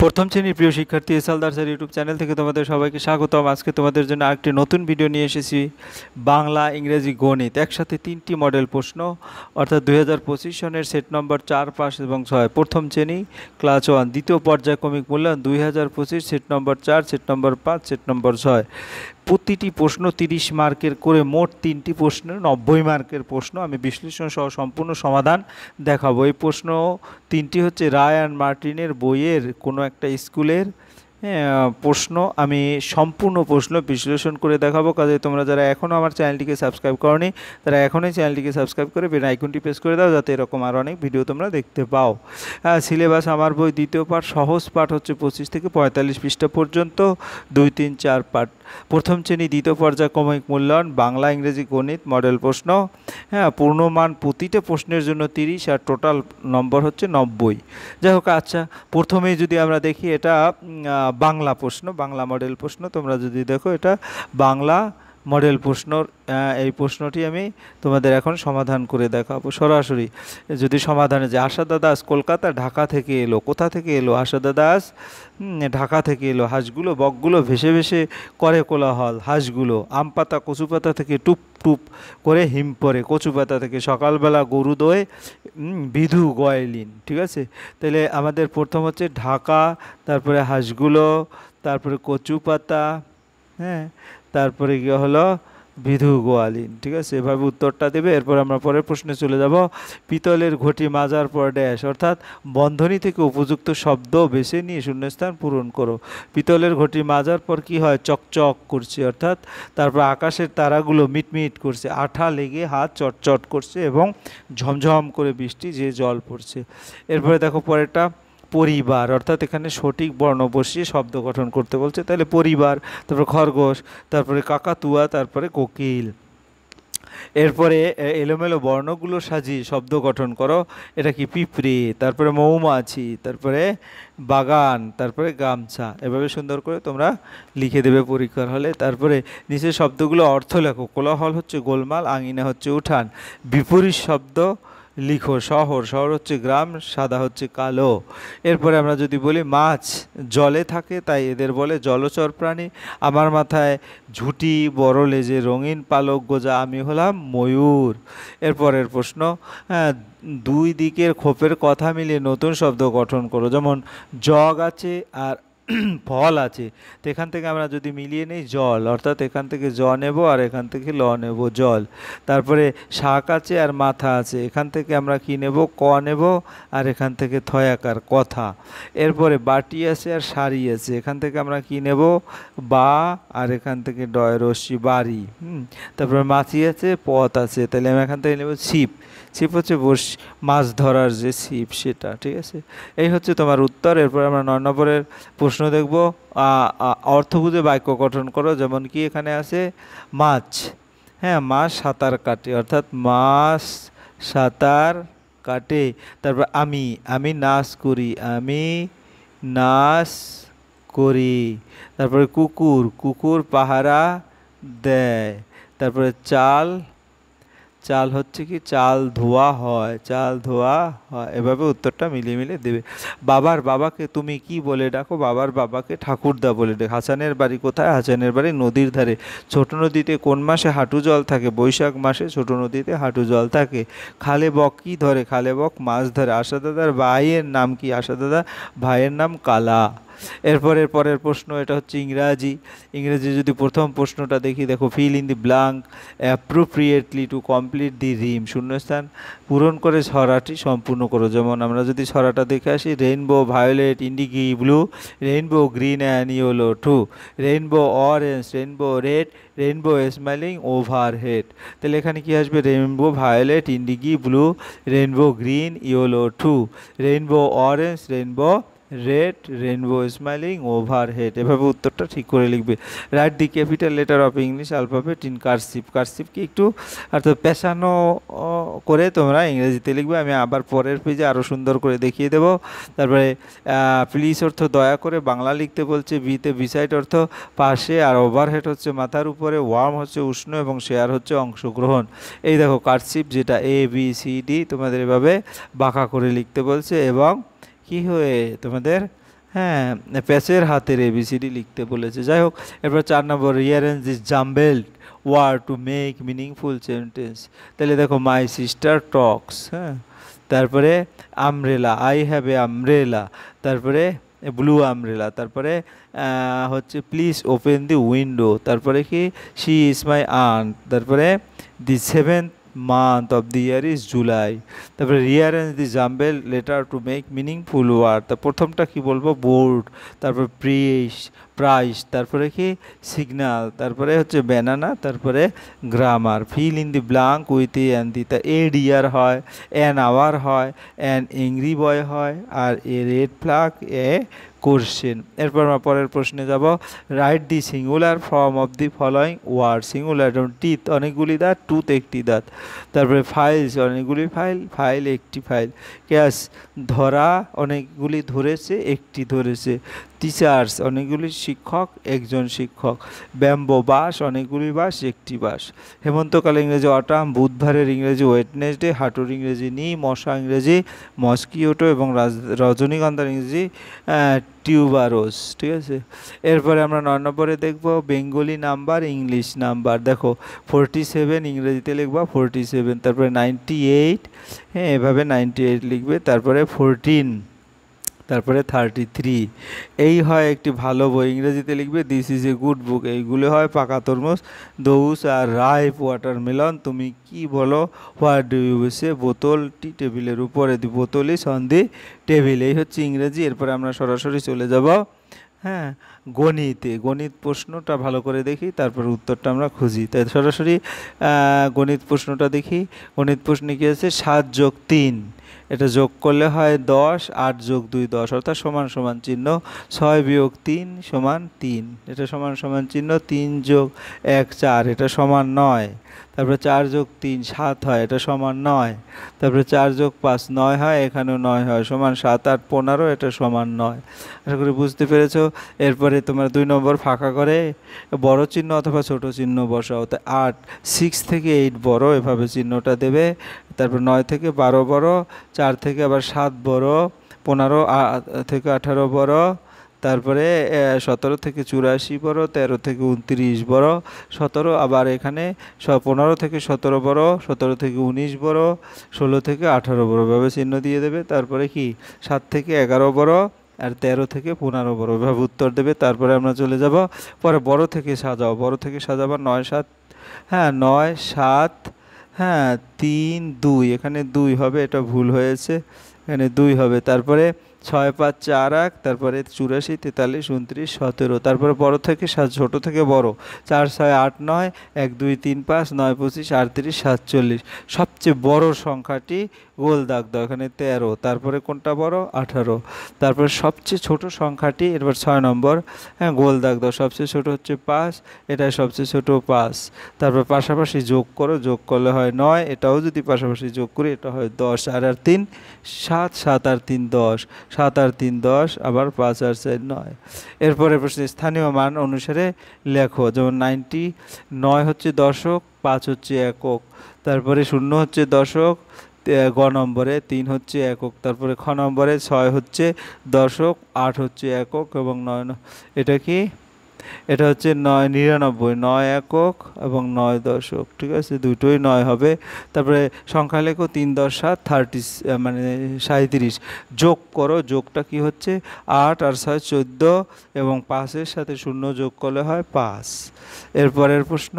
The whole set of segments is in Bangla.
প্রথম শ্রেণীর প্রিয় শিক্ষার্থী এসএলদার স্যার ইউটিউব চ্যানেল থেকে তোমাদের সবাইকে স্বাগতম। আজকে তোমাদের জন্য আরেকটি নতুন ভিডিও নিয়ে এসেছি। বাংলা, ইংরেজি, গণিত একসাথে 3টি মডেল প্রশ্ন, অর্থাৎ 2025 সনের সেট নম্বর 4, 5 এবং 6 প্রথম শ্রেণী ক্লাস 1 দ্বিতীয় পর্যায়ক্রমিক মূল্যায়ন 2025 set number 4, set number 5, set number 6। প্রতিটি প্রশ্ন 30 মার্কের করে, মোট 3টি প্রশ্নের 90 মার্কের প্রশ্ন। আমি বিশ্লেষণ সহ সম্পূর্ণ সমাধান দেখাবো। এই প্রশ্ন 3টি হচ্ছে রায় অ্যান্ড মার্টিনের বইয়ের কোনো একটা স্কুলের প্রশ্ন। আমি সম্পূর্ণ প্রশ্ন বিশ্লেষণ করে দেখাবো। কাজে তোমরা যারা এখনও আমার চ্যানেলটিকে সাবস্ক্রাইব করোনি তারা এখনই চ্যানেলটিকে সাবস্ক্রাইব করে বেল আইকনটি প্রেস করে দাও, যাতে এরকম আরও অনেক ভিডিও তোমরা দেখতে পাও। সিলেবাস আমার বই দ্বিতীয় পাঠ, সহজ পাঠ হচ্ছে 25 থেকে 45 পৃষ্ঠা পর্যন্ত, 2, 3, 4 পাঠ। প্রথম শ্রেণী দ্বিতীয় পর্যায়ক্রমিক মূল্যায়ন বাংলা, ইংরেজি, গণিত মডেল প্রশ্ন। পূর্ণমান প্রতিটা প্রশ্নের জন্য 30 আর টোটাল নম্বর হচ্ছে 90। যাই হোক, আচ্ছা, প্রথমেই যদি আমরা দেখি, এটা বাংলা প্রশ্ন, বাংলা মডেল প্রশ্ন। তোমরা যদি দেখো, এটা বাংলা মডেল প্রশ্নর এই প্রশ্নটি আমি তোমাদের এখন সমাধান করে দেখাবো সরাসরি। যদি সমাধানে যে আশাদা দাস কলকাতা ঢাকা থেকে এলো, কোথা থেকে এলো? আশাদা দাস ঢাকা থেকে এলো। হাঁসগুলো বকগুলো ভেসে ভেসে করে কোলাহল, হাঁসগুলো আম পাতা কচু পাতা থেকে টুপ টুপ করে হিম পরে, কচু পাতা থেকে সকালবেলা গরু দোয়ে বিধু গয়লিন। ঠিক আছে, তাহলে আমাদের প্রথম হচ্ছে ঢাকা, তারপরে হাঁসগুলো, তারপরে কচু পাতা, তারপরে গিয়ে হলো বিধু গোয়ালিন। ঠিক আছে, এভাবে উত্তরটা দেবে। এরপর আমরা পরের প্রশ্নে চলে যাব। পিতলের ঘটি মাজার পর ড্যাশ, অর্থাৎ বন্ধনী থেকে উপযুক্ত শব্দ বেছে নিয়ে শূন্যস্থান পূরণ করো। পিতলের ঘটি মাজার পর কি হয়? চকচক করছে, অর্থাৎ তারপর আকাশের তারাগুলো মিটমিট করছে, আঠা লেগে হাত চটচট করছে এবং ঝমঝম করে বৃষ্টি যে জল পড়ছে। এরপরে দেখো পরেরটা, পরিবার, অর্থাৎ এখানে সঠিক বর্ণ বসিয়ে শব্দ গঠন করতে বলছে। তাহলে পরিবার, তারপরে খরগোশ, তারপরে কাকাতুয়া, তারপরে কোকিল। এরপরে এলোমেলো বর্ণগুলো সাজিয়ে শব্দ গঠন করো। এটা কি? পিঁপড়ে, তারপরে মৌমাছি, তারপরে বাগান, তারপরে গামছা। এভাবে সুন্দর করে তোমরা লিখে দেবে পরীক্ষার হলে। তারপরে নিচের শব্দগুলো অর্থ লেখো। কোলাহল হচ্ছে গোলমাল, আঙিনা হচ্ছে উঠান। বিপরীত শব্দ লিখো। শহর, শহর হচ্ছে গ্রাম, সাদা হচ্ছে কালো। এরপরে আমরা যদি বলি মাছ জলে থাকে তাই এদের বলে জলচর প্রাণী। আমার মাথায় ঝুঁটি, বড় লেজে রঙিন পালক গোজা, আমি হলাম ময়ূর। এরপরের প্রশ্ন, দুই দিকের খোপের কথা মিলিয়ে নতুন শব্দ গঠন করো। যেমন জগ আছে আর ফল আছে, তো এখান থেকে আমরা যদি মিলিয়ে নেই জল, অর্থাৎ এখান থেকে জ নেব আর এখান থেকে ল নেব, জল। তারপরে শাক আছে আর মাথা আছে, এখান থেকে আমরা কি নেব? ক নেব আর এখান থেকে থয়াকার, কথা। এরপরে বাটি আছে আর শাড়ি আছে, এখান থেকে আমরা কি নেব? বা আর এখান থেকে ডয় রশ্মি, বাড়ি। তারপরে মাছি আছে, পথ আছে, তাহলে আমি এখান থেকে নেব ছিপ। ছিপ হচ্ছে মাছ ধরার যে ছিপ, সেটা। ঠিক আছে, এই হচ্ছে তোমার উত্তর। এরপর আমরা 9 নম্বরের প্রশ্ন দেখব। অর্থ বুঝে বাক্য গঠন করো। যেমন কি এখানে আছে মাছ, মাছ সাঁতার কাটে, অর্থাৎ মাছ সাঁতার কাটে। তারপর আমি, আমি নাচ করি, আমি নাচ করি। তারপরে কুকুর, কুকুর পাহারা দেয়। তারপরে চাল, চাল হচ্ছে কি? চাল ধোয়া হয়, চাল ধোয়া হয়। এভাবে উত্তরটা মিলিয়ে মিলিয়ে দেবে। বাবার বাবাকে তুমি কি বলে ডাকো? বাবার বাবাকে ঠাকুরদা বলে ডাক। হাসানের বাড়ি কোথায়? হাসানের বাড়ি নদীর ধারে। ছোট নদীতে কোন মাসে হাঁটু জল থাকে? বৈশাখ মাসে ছোট নদীতে হাঁটু জল থাকে। খালে বক কি ধরে? খালে বক মাছ ধরে। আশা দাদার ভাইয়ের নাম কি? আশা দাদা ভাইয়ের নাম কালা। এরপরের পরের প্রশ্ন, এটা হচ্ছে ইংরাজি। ইংরেজি যদি প্রথম প্রশ্নটা দেখি, দেখো fill in the blank appropriately to complete the rhyme, শূন্যস্থান পূরণ করে ছড়াটি সম্পূর্ণ করো। যেমন আমরা যদি ছড়াটা দেখে আসি, rainbow violet indigo blue, rainbow green and yellow too, rainbow orange, rainbow red, rainbow smiling overhead. তাহলে এখানে কি আসবে? Rainbow violet indigo blue, rainbow green yellow too, rainbow orange, rainbow red, rainbow smiling overhead. এভাবে উত্তরটা ঠিক করে লিখবে। Write the capital letter of English alphabet in cursive. কার্সিভকে একটু অর্থাৎ পেছানো করে তোমরা ইংরেজিতে লিখবে। আমি আবার পরের পেজে আরও সুন্দর করে দেখিয়ে দেবো। তারপরে প্লিজ অর্থ দয়া করে বাংলা লিখতে বলছে। বিতে বিসাইড অর্থ পাশে, আর ওভারহেড হচ্ছে মাথার উপরে, ওয়ার্ম হচ্ছে উষ্ণ এবং শেয়ার হচ্ছে অংশগ্রহণ। এই দেখো কার্সিভ, যেটা ABCD তোমাদের এভাবে বাঁকা করে লিখতে বলছে এবং কি হয়ে তোমাদের হ্যাঁ, প্যাচের হাতের এবিসিডি লিখতে বলেছে। যাই হোক, এরপর 4 নম্বর rearrange this jumbled word to make meaningful sentence. তাহলে দেখো মাই সিস্টার টক্স, হ্যাঁ, তারপরে umbrella, I have a umbrella, তারপরে ব্লু আমব্রেলা, তারপরে হচ্ছে প্লিজ ওপেন দি উইন্ডো, তারপরে কি শি ইজ মাই আন্ট, তারপরে দি 7th month of the year is July, তারপরে rearrange the jumbled letter to make meaningful word। তা প্রথমটা কি বলবো, বোর্ড, তারপর প্রাইস, তারপরে কি সিগন্যাল, তারপরে হচ্ছে ব্যানানা, তারপরে grammar. Fill in the blank with a and the, তা এ ডিয়ার হয়, অ্যান আওয়ার হয়, অ্যান এংরি বয় হয়, আর a red flag a question. এরপর আমরা পরের প্রশ্নে যাব। Write the singular form of the following word. Singular যেমন টিথ অনেকগুলি দাঁত, টুথ একটি দাঁত, তারপরে ফাইলস অনেকগুলি ফাইল, ফাইল একটি ফাইল। ক্যাশ ধরা অনেকগুলি ধরেছে, একটি ধরেছে। টিচার্স অনেকগুলি শিক্ষক, একজন শিক্ষক। ব্যাম্বো বাঁশ অনেকগুলি বাঁশ, একটি বাঁশ। হেমন্তকাল ইংরেজি অটাম, বুধবারের ইংরেজি ওয়েডনেসডে, হাঁটুর ইংরেজি নি, মশা ইংরেজি মস্কিওটো এবং রজনীগন্ধার ইংরেজি টিউবারোস। ঠিক আছে, এরপরে আমরা 9 নম্বরে দেখব বেঙ্গলি নাম্বার, ইংলিশ নাম্বার। দেখো 47 ইংরেজিতে লিখবা 47, তারপরে 98, হ্যাঁ এভাবে 98 লিখবে, তারপরে 14, তারপরে 33। এই হয় একটি ভালো বই, ইংরেজিতে লিখবে দিস ইজ এ গুড বুক। এইগুলো হয় পাকা তরমুজ, দৌস আর রাইপ ওয়াটারমেলন। তুমি কি বলো, হোয়াট ডু ইউ সে, বোতলটি টেবিলের উপরে, দি বোতল ইজ অন দি টেবিল। এই হচ্ছে ইংরেজি। এরপরে আমরা সরাসরি চলে যাব হ্যাঁ গণিতে। গণিত প্রশ্নটা ভালো করে দেখি, তারপর উত্তরটা আমরা খুঁজি। তাই সরাসরি গণিত প্রশ্নটা দেখি। গণিত প্রশ্নে কি আছে, 7 যোগ 3, এটা যোগ করলে হয় 10, 8 যোগ 2 10, অর্থাৎ সমান সমান চিহ্ন। 6 বিয়োগ 3 সমান 3, এটা সমান সমান চিহ্ন। 3 যোগ 1 4, এটা সমান 9। তারপরে 4 যোগ 3 7 হয়, এটা সমান 9। তারপরে 4 যোগ 5 9 হয়, এখানেও 9 হয়, সমান 7 8 15, এটা সমান 9। আশা করি বুঝতে পেরেছো। এরপরে তোমার 2 নম্বর ফাঁকা করে বড় চিহ্ন অথবা ছোট চিহ্ন বসাও। তা 8 6 থেকে 8 বড়, এভাবে চিহ্নটা দেবে। তারপর 9 থেকে 12 বড়, 4 থেকে আবার 7 বড়, 15 থেকে 18 বড়, তারপরে 17 থেকে 84 বড়, 13 থেকে 29 বড়, 17 আবার এখানে 15 থেকে 17 বড়, 17 থেকে 19 বড়, 16 থেকে 18 বড়, ভাবে চিহ্ন দিয়ে দেবে। তারপরে কি 7 থেকে 11 বড়, আর 13 থেকে 15 বড়, ভাবে উত্তর দেবে। তারপরে আমরা চলে যাব পরে বড় থেকে সাজাও। বড় থেকে সাজাবার 9 7, হ্যাঁ 9 7, হ্যাঁ 3 2, এখানে 2 হবে, এটা ভুল হয়েছে, এখানে 2 হবে। তারপরে 6 5 4 1, তারপরে 84 43 29 17। তারপরে বড় থেকে ছোট থেকে বড়, 4 6 8 9, 1 2 3 5 9 25 38 47। সবচেয়ে বড় সংখ্যাটি গোল দাগ দাও, এখানে 13। তারপরে কোনটা বড়, 18। তারপরে সবচেয়ে ছোট সংখ্যাটি, এরপর 6 নম্বর, হ্যাঁ গোল দাগ দাও, সবচেয়ে ছোট হচ্ছে 5, এটাই সবচেয়ে ছোট 5। তারপর পাশাপাশি যোগ করো, যোগ করলে হয় 9, এটাও যদি পাশাপাশি যোগ করি এটা হয় 10। আর 3 7, 7 আর 3 10, 7 আর 3 10, আবার 5 আর 4 9। এরপরে প্রশ্ন স্থানীয় মান অনুসারে লেখো। যেমন 90 9 হচ্ছে দশক, 5 হচ্ছে একক, তারপরে 0 হচ্ছে দশক গ নম্বরে, 3 হচ্ছে একক, তারপরে খ নম্বরে 6 হচ্ছে দশক, 8 হচ্ছে একক এবং 9 এটা কি, এটা হচ্ছে 9 99, 9 একক এবং 9 দশক। ঠিক আছে, দুটোই 9 হবে। তারপরে সংখ্যা লেখো 3 10 7 30, মানে 37। যোগ করো, যোগটা কি হচ্ছে 8 আর 6 14 এবং 5-এর সাথে 0 যোগ করলে হয় 5। এরপরের প্রশ্ন,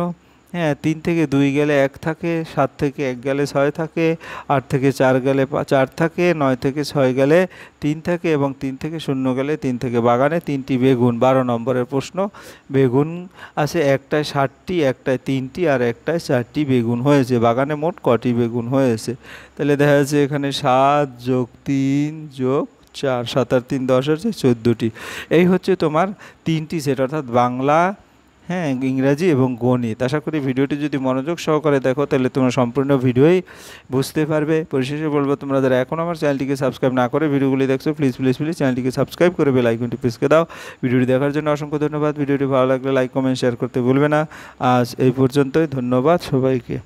হ্যাঁ 3 থেকে 2 গেলে 1 থাকে, 7 থেকে 1 গেলে 6 থাকে, 8 থেকে 4 গেলে 4 থাকে, 9 থেকে 6 গেলে 3 থাকে এবং 3 থেকে 0 গেলে 3 থেকে। বাগানে 3টি বেগুন। 12 নম্বরের প্রশ্ন, বেগুন আছে একটায় 60টি, একটায় 3টি আর একটায় 4টি বেগুন হয়েছে। বাগানে মোট কটি বেগুন হয়েছে? তাহলে দেখা যাচ্ছে এখানে 7 যোগ 3 যোগ 4, 7 আর 3 10 আছে 14টি। এই হচ্ছে তোমার 3টি সেট, অর্থাৎ বাংলা, হ্যাঁ ইংরাজি এবং গণিত। আশা করি ভিডিওটি যদি মনোযোগ সহকারে দেখো তাহলে তোমরা সম্পূর্ণ ভিডিওই বুঝতে পারবে। পরিশেষে বলবো, তোমরা যারা এখন আমার চ্যানেলটিকে সাবস্ক্রাইব না করে ভিডিওগুলি দেখছো, প্লিজ প্লিজ প্লিজ চ্যানেলটিকে সাবস্ক্রাইব করে বেল আইকনটি প্রেস করে দাও। ভিডিওটি দেখার জন্য অসংখ্য ধন্যবাদ। ভিডিওটি ভালো লাগলে লাইক কমেন্ট শেয়ার করতে ভুলবে না। আজ এই পর্যন্তই, ধন্যবাদ সবাইকে।